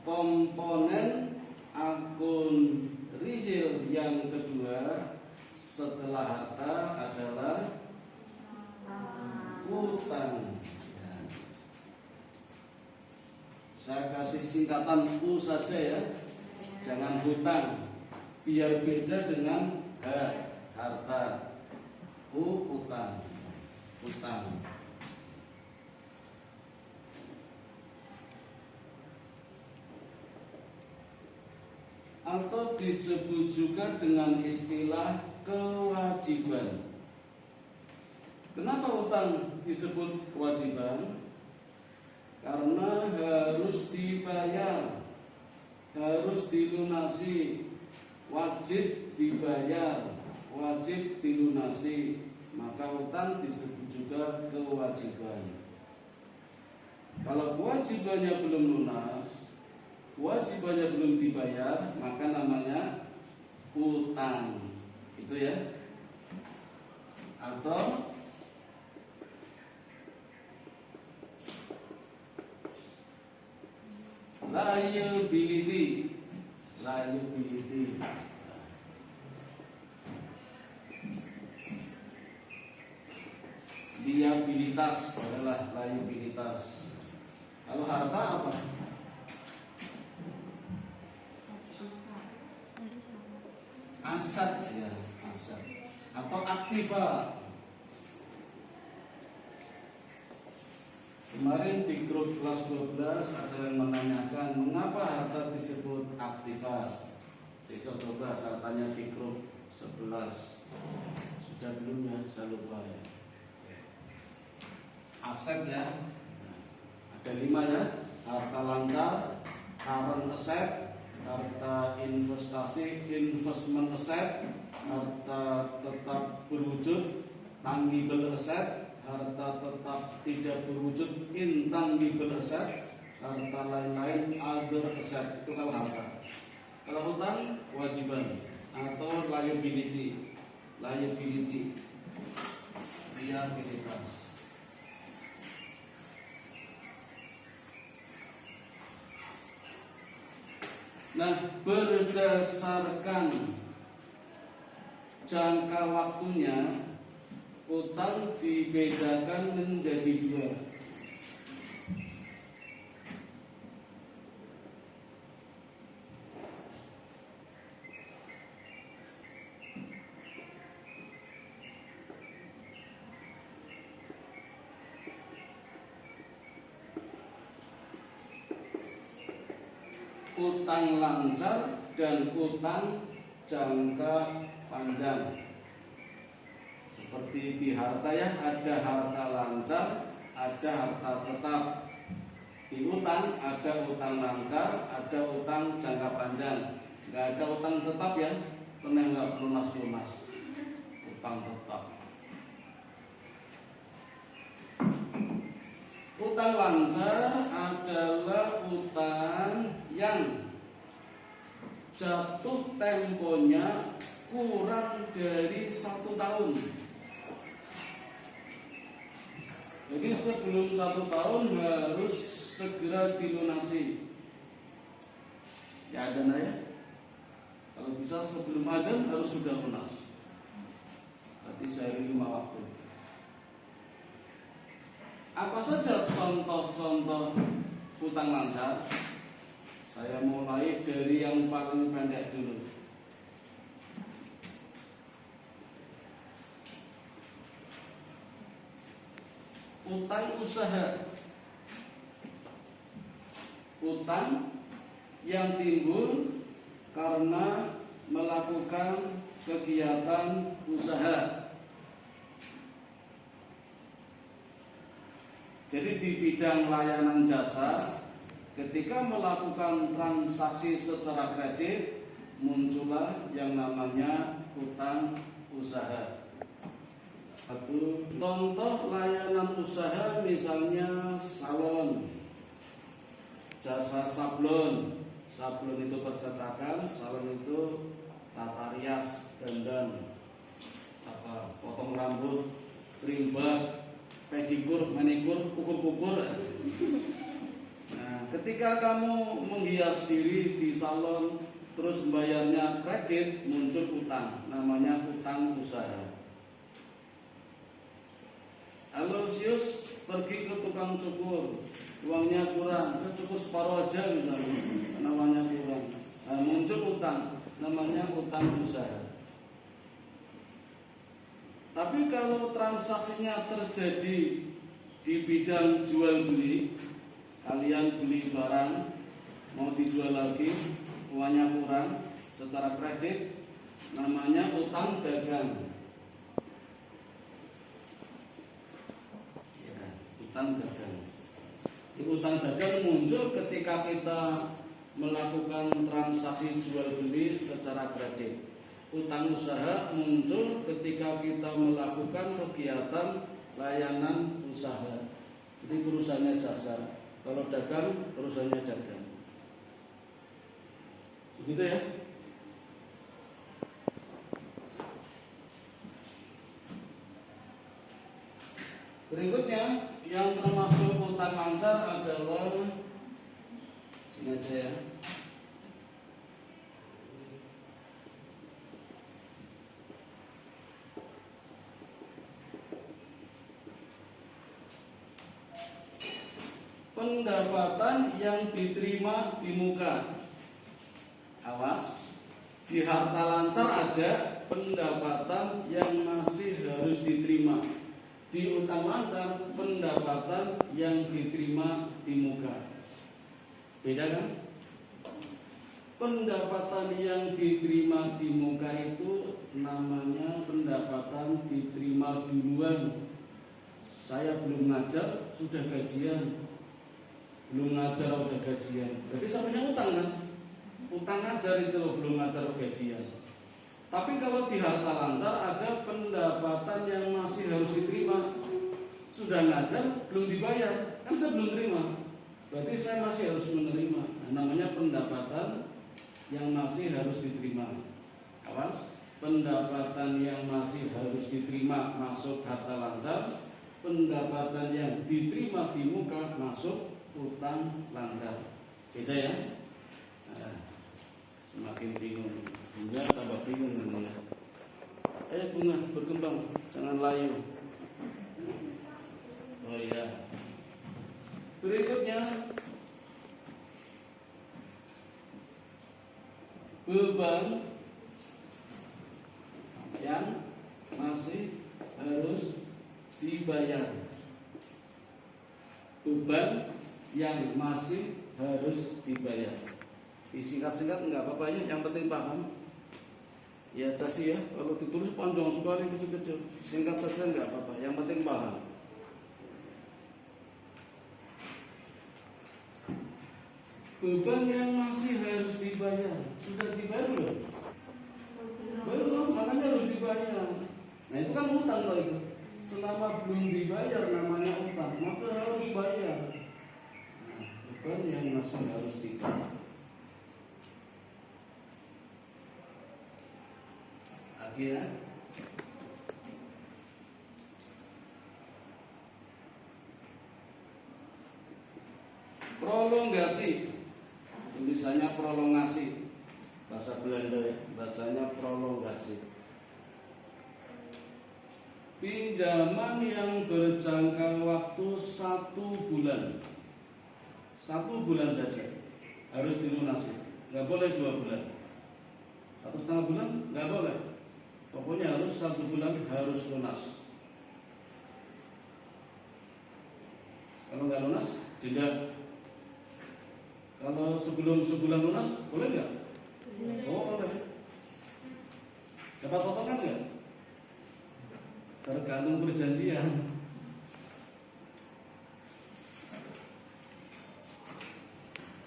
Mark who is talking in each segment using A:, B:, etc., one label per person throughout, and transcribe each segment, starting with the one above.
A: komponen akun real yang kedua setelah harta adalah utang. Ya. Saya kasih singkatan U saja ya, jangan hutang, biar beda dengan harta. Utang, utang. Atau disebut juga dengan istilah kewajiban. Kenapa utang disebut kewajiban? Karena harus dibayar, harus dilunasi, wajib dibayar, wajib dilunasi. Maka utang disebut juga kewajiban. Kalau kewajibannya belum lunas, kewajibannya belum dibayar, maka namanya utang. Itu ya. Atau liability. Liabilitas adalah liabilitas. Kalau harta apa? Aset ya, aset atau aktiva. Kemarin di grup kelas 12 ada yang menanyakan mengapa harta disebut aktiva. Besok coba saya tanya di grup 11. Sudah belum ya? Saya lupa ya. Aset ya, ada 5 ya. Harta lancar, current asset, harta investasi, investment asset, harta tetap berwujud, tangible asset, harta tetap tidak berwujud, intangible asset, harta lain-lain, other asset. Itu kalau harta. Kalau hutang, kewajiban atau liability. Liabilitas. Nah, berdasarkan jangka waktunya, utang dibedakan menjadi 2. Utang lancar dan utang jangka panjang. Seperti di harta ya, ada harta lancar, ada harta tetap. Di utang ada utang lancar, ada utang jangka panjang. Nggak ada utang tetap ya, karena nggak lunas-lunas. Utang tetap. Utang lancar adalah utang yang jatuh temponya kurang dari 1 tahun. Jadi sebelum 1 tahun harus segera dilunasi. Ya ada ya. Kalau bisa sebelum adzan harus sudah lunas. Berarti saya 5 waktu. Apa saja contoh-contoh utang lancar? Saya mulai dari yang paling pendek dulu. Utang usaha. Utang yang timbul karena melakukan kegiatan usaha. Jadi di bidang layanan jasa, ketika melakukan transaksi secara kredit, muncullah yang namanya utang usaha. Satu contoh layanan usaha misalnya salon, jasa sablon. Sablon itu percetakan, salon itu tata rias, dandan, potong rambut, trim bar, pedikur, manikur, kukur-kukur. Nah, ketika kamu menghias diri di salon terus membayarnya kredit, muncul utang, namanya utang usaha. Aloysius pergi ke tukang cukur, uangnya kurang, dia cukur separuh aja misalnya, namanya kurang. Nah, muncul utang, namanya utang usaha. Tapi kalau transaksinya terjadi di bidang jual beli, kalian beli barang mau dijual lagi, uangnya kurang secara kredit, namanya utang dagang. Ya, utang dagang. Utang dagang muncul ketika kita melakukan transaksi jual beli secara kredit. Utang usaha muncul ketika kita melakukan kegiatan layanan usaha. Jadi perusahaannya jasa, kalau dagang perusahaannya dagang. Begitu ya. Berikutnya yang termasuk utang lancar adalah sini aja ya. Pendapatan yang diterima di muka. Awas, di harta lancar ada pendapatan yang masih harus diterima. Di utang lancar pendapatan yang diterima di muka. Beda kan? Pendapatan yang diterima di muka itu namanya pendapatan diterima duluan. Saya belum ngajar sudah gajian, belum ngajar udah gajian. Berarti samanya utang kan? Utang ngajar itu loh, belum ngajar gajian. Tapi kalau di harta lancar ada pendapatan yang masih harus diterima. Sudah ngajar belum dibayar, kan saya belum terima. Berarti saya masih harus menerima. Nah, namanya pendapatan yang masih harus diterima. Awas, pendapatan yang masih harus diterima masuk harta lancar. Pendapatan yang diterima di muka masuk utang lancar. Beda ya? Nah, semakin bingung, bunga tambah bingung namanya. Ayo bunga berkembang, jangan layu. Oh iya. Berikutnya beban yang masih harus dibayar. Beban yang masih harus dibayar. Disingkat-singkat enggak apa-apa ya, yang penting paham. Ya casi ya, kalau ditulis panjang sekali kecil-kecil, singkat saja enggak apa-apa, yang penting paham. Beban yang masih harus dibayar, sudah dibayar belum? Belum, makanya harus dibayar. Nah itu kan utang loh itu. Selama belum dibayar namanya utang, maka harus bayar. Nah, beban yang masih harus dibayar. Ya. Prolongasi, tulisannya prolongasi, bahasa Belanda ya, bacanya prolongasi. Pinjaman yang berjangka waktu 1 bulan, 1 bulan saja harus dilunasi, nggak boleh 2 bulan, 1,5 bulan nggak boleh. Pokoknya harus 1 bulan harus lunas. Kalau nggak lunas, tidak. Kalau sebelum sebulan lunas, boleh nggak? Oh boleh. Dapat potongan nggak? Tergantung perjanjian.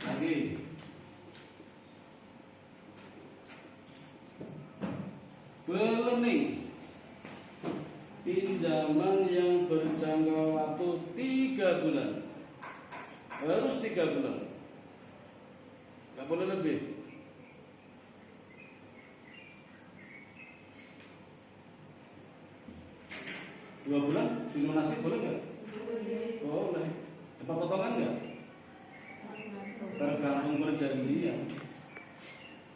A: Lagi. Belening, pinjaman yang berjangka waktu 3 bulan, harus 3 bulan, nggak boleh lebih. Dua bulan dilunasi boleh nggak? Boleh. Dapat potongan nggak? Tergantung perjanjian.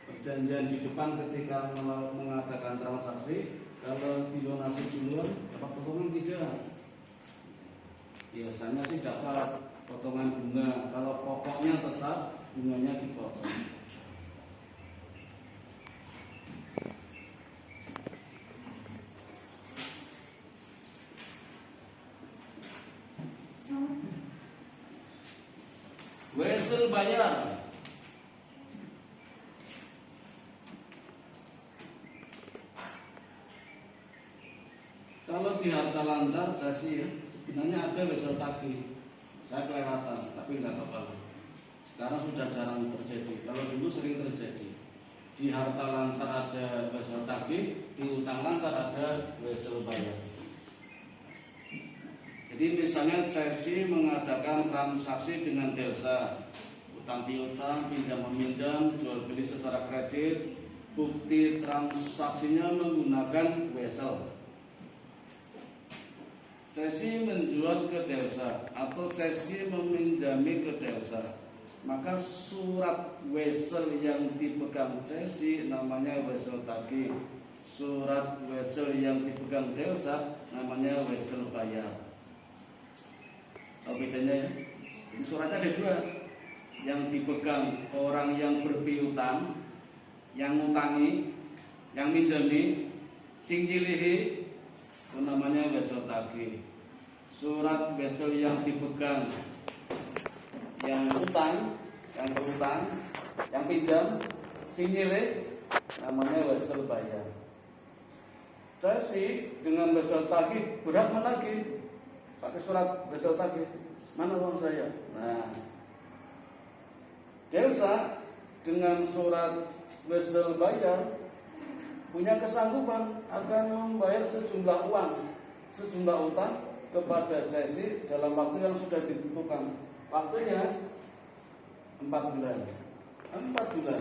A: Perjanjian di depan ketika mengadakan transaksi, kalau dilunasi duluan dapat potongan tidak? Biasanya sih dapat potongan bunga. Kalau pokoknya tetap, bunganya dipotong. Wesel bayar. Kalau di harta lancar jasi ya, sebenarnya ada wesel tagih. Saya kelewatan, tapi nggak apa-apa. Sekarang sudah jarang terjadi. Kalau dulu sering terjadi. Di harta lancar ada wesel tagih, di utang lancar ada wesel bayar. Jadi misalnya Chelsea mengadakan transaksi dengan Delsa, utang piutang, pinjam meminjam, jual beli secara kredit, bukti transaksinya menggunakan wesel. Chelsea menjual ke Delsa atau Chelsea meminjami ke Delsa, maka surat wesel yang dipegang Chelsea namanya wesel tagih. Surat wesel yang dipegang Delsa namanya wesel bayar. Apa bedanya ya? Di suratnya ada dua. Yang dipegang orang yang berpiutang, yang ngutangi, yang minjami, sing nyilihi, itu namanya wesel tagih. Surat wesel yang dipegang yang utang, yang berutang, yang pinjam, sing nyilih, namanya wesel bayar. Chelsea dengan wesel tagih berhak menagih. Pakai surat wesel tagih, mana uang saya? Nah, Delsa dengan surat wesel bayar punya kesanggupan akan membayar sejumlah uang, sejumlah utang kepada Chelsea dalam waktu yang sudah ditentukan. Waktunya 4 bulan. 4 bulan.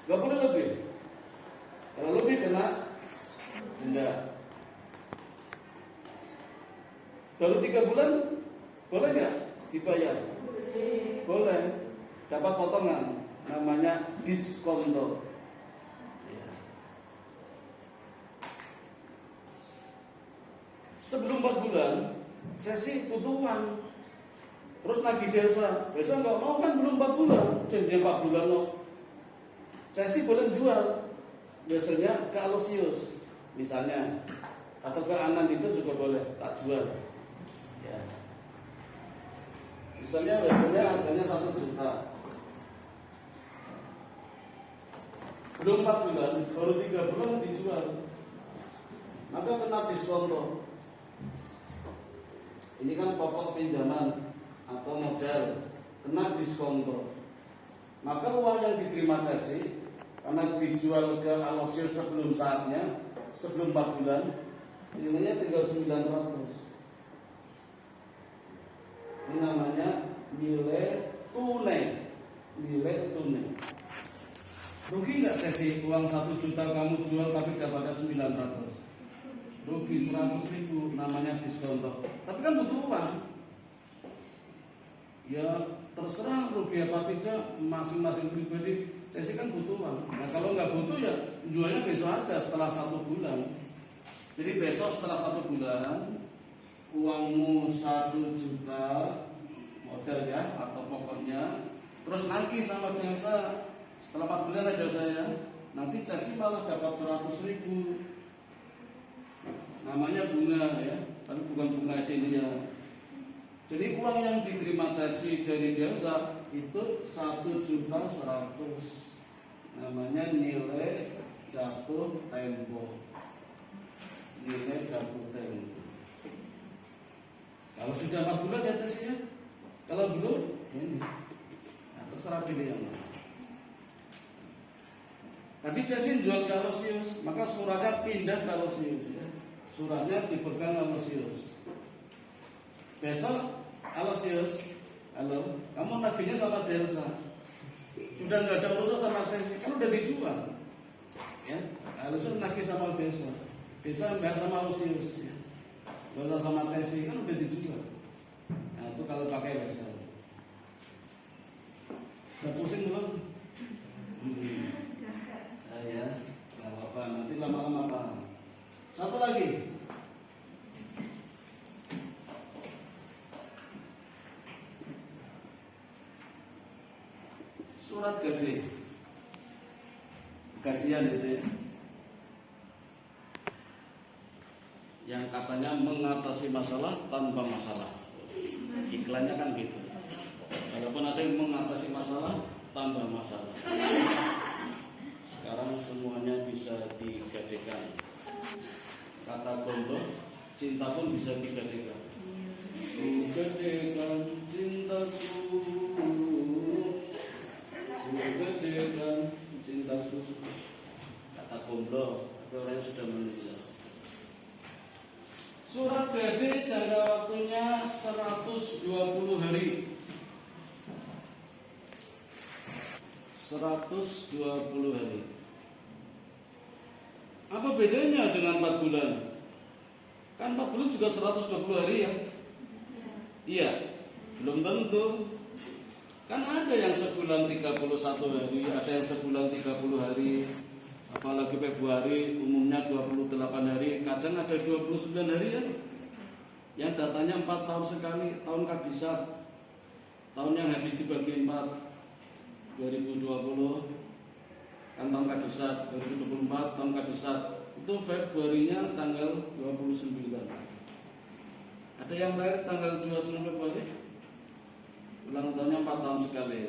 A: Gak boleh lebih. Kalau lebih kena denda. Baru 3 bulan, boleh nggak dibayar? Boleh. Dapat potongan, namanya diskonto. Ya. Sebelum 4 bulan, Chelsea butuh uang. Terus nagih Delsa nggak mau kan belum 4 bulan, jadi 4 bulan loh. Chelsea boleh jual, biasanya ke Aloysius, misalnya, atau ke Anan itu juga boleh, tak jual. Ya. Misalnya harganya 1 juta. Belum 4 bulan, baru 3 bulan dijual, maka kena diskonto. Ini kan pokok pinjaman atau modal, kena diskonto. Maka uang yang diterima Chelsea karena dijual ke Aloysius sebelum saatnya, sebelum 4 bulan, nilainya tinggal 900. Ini namanya nilai tunai. Nilai tunai. Rugi nggak Chelsea uang 1 juta kamu jual tapi dapatnya 900? Rugi 100.000, namanya diskonto. Tapi kan butuh uang. Ya terserah rugi apa tidak, masing-masing pribadi. Chelsea kan butuh uang. Nah kalau nggak butuh ya jualnya besok aja setelah 1 bulan. Jadi besok setelah 1 bulan uangmu 1 juta modal ya atau pokoknya, terus nagih sama Delsa setelah 4 bulan aja saya, nanti Chelsea malah dapat 100.000. Namanya bunga ya, tapi bukan bunga Adelia. Jadi uang yang diterima Chelsea dari Delsa itu 1.100.000. Namanya nilai jatuh tempo. Nilai jatuh tempo. Kalau sudah 4 bulan ya Chelsea ya. Kalau belum, ini. Nah, terserah pilih yang mana. Tadi Chelsea jual ke Aloysius, maka suratnya pindah ke Aloysius ya. Suratnya dipegang Aloysius. Besok Aloysius, halo, kamu nagihnya sama Delsa. Sudah nggak ada urusan sama Chelsea, kan udah dijual. Ya, Aloysius nagih sama Delsa. Delsa bayar sama Aloysius ya. Bayar sama Chelsea kan udah dijual. Nah, itu kalau pakai wesel. Udah pusing belum? Ya, nggak apa-apa. Nanti lama-lama paham. Satu lagi. Surat gede. Gadian gitu ya. Yang katanya mengatasi masalah tanpa masalah. Iklannya kan gitu. Walaupun ada yang mengatasi masalah tanpa masalah. Sekarang semuanya bisa digadekan. Kata gomblo, cinta pun bisa digadekan. Ku gadekan cintaku, ku gadekan cintaku. Kata gomblo, tapi orangnya sudah meninggal. Surat gede jangka waktunya 120 hari. 120 hari. Apa bedanya dengan 4 bulan? Kan 4 bulan juga 120 hari ya? Iya, belum tentu. Kan ada yang sebulan 31 hari, ada yang sebulan 30 hari. Apalagi Februari umumnya 28 hari, kadang ada 29 hari ya. Yang datanya 4 tahun sekali, tahun kabisat. Tahun yang habis dibagi 4, 2020 kan tahun kabisat, 2024 tahun kabisat. Itu Februarinya tanggal 29. Ada yang lahir tanggal 29 Februari, ulang tahunnya 4 tahun sekali.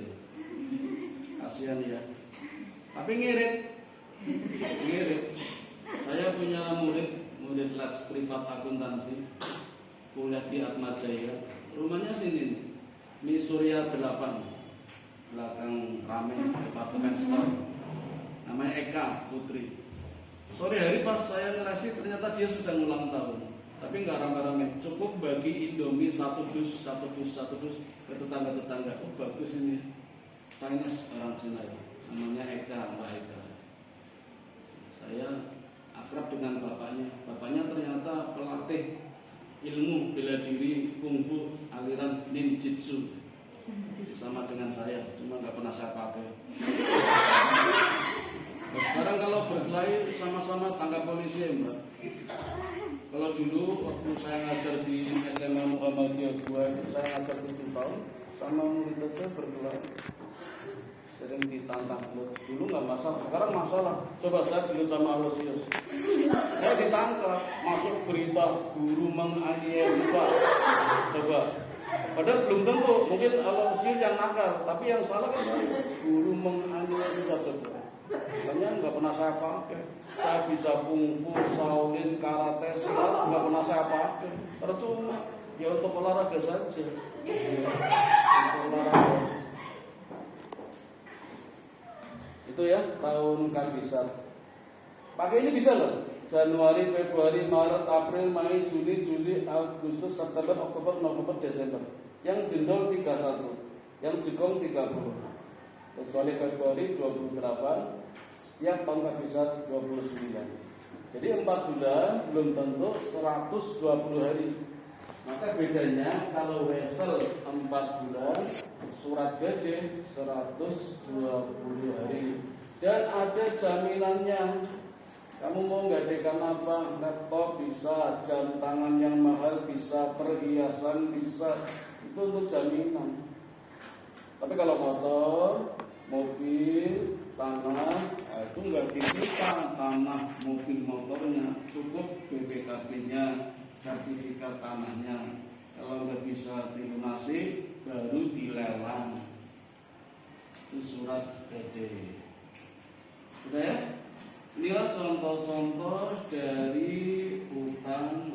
A: Kasihan ya. Tapi ngirit. Saya punya murid les privat akuntansi, kuliah di Atmajaya. Rumahnya sini, Misuria 8, belakang Ramen, departemen store. Namanya Eka Putri. Sore hari pas saya ngelesi, ternyata dia sedang ulang tahun. Tapi nggak rame-rame, cukup bagi Indomie satu dus ke tetangga-tetangga. Oh bagus ini, Chinese orang Cina, namanya Eka, Mbak Eka. Saya akrab dengan bapaknya. Bapaknya ternyata pelatih ilmu bela diri kungfu aliran ninjitsu. Sama dengan saya, cuma nggak pernah saya pakai. Nah, sekarang kalau berkelahi sama-sama tangkap polisi ya Mbak. Kalau dulu waktu saya ngajar di SMA Muhammadiyah 2, saya ngajar 7 tahun, sama murid aja berkelahi. Sering ditantang, dulu nggak masalah, sekarang masalah. Coba saya dulu sama Alosius, saya ditangkap, masuk berita guru menganiaya siswa. Coba, padahal belum tentu, mungkin Alosius yang nakal, tapi yang salah kan saya, guru menganiaya siswa. Coba, makanya nggak pernah saya pakai. Saya bisa kungfu, Shaolin, karate, silat, nggak pernah saya pakai. Percuma, ya untuk olahraga saja. Untuk olahraga. Itu ya tahun kabisat. Pakai ini bisa loh. Januari, Februari, Maret, April, Mei, Juni, Juli, Agustus, September, Oktober, November, Desember. Yang jendol 31, yang jegong 30. Kecuali Februari 28, setiap tahun kabisat 29. Jadi 4 bulan belum tentu 120 hari. Maka bedanya kalau wesel 4 bulan, surat gede 120 hari. Dan ada jaminannya. Kamu mau gadekan apa? Laptop bisa, jam tangan yang mahal bisa, perhiasan bisa. Itu untuk jaminan. Tapi kalau motor, mobil, tanah, itu nggak disita tanah, mobil, motornya. Cukup BPKB-nya, sertifikat tanahnya. Kalau nggak bisa dilunasi, baru dilelang. Itu surat gede. Sudah ya? Inilah contoh-contoh dari utang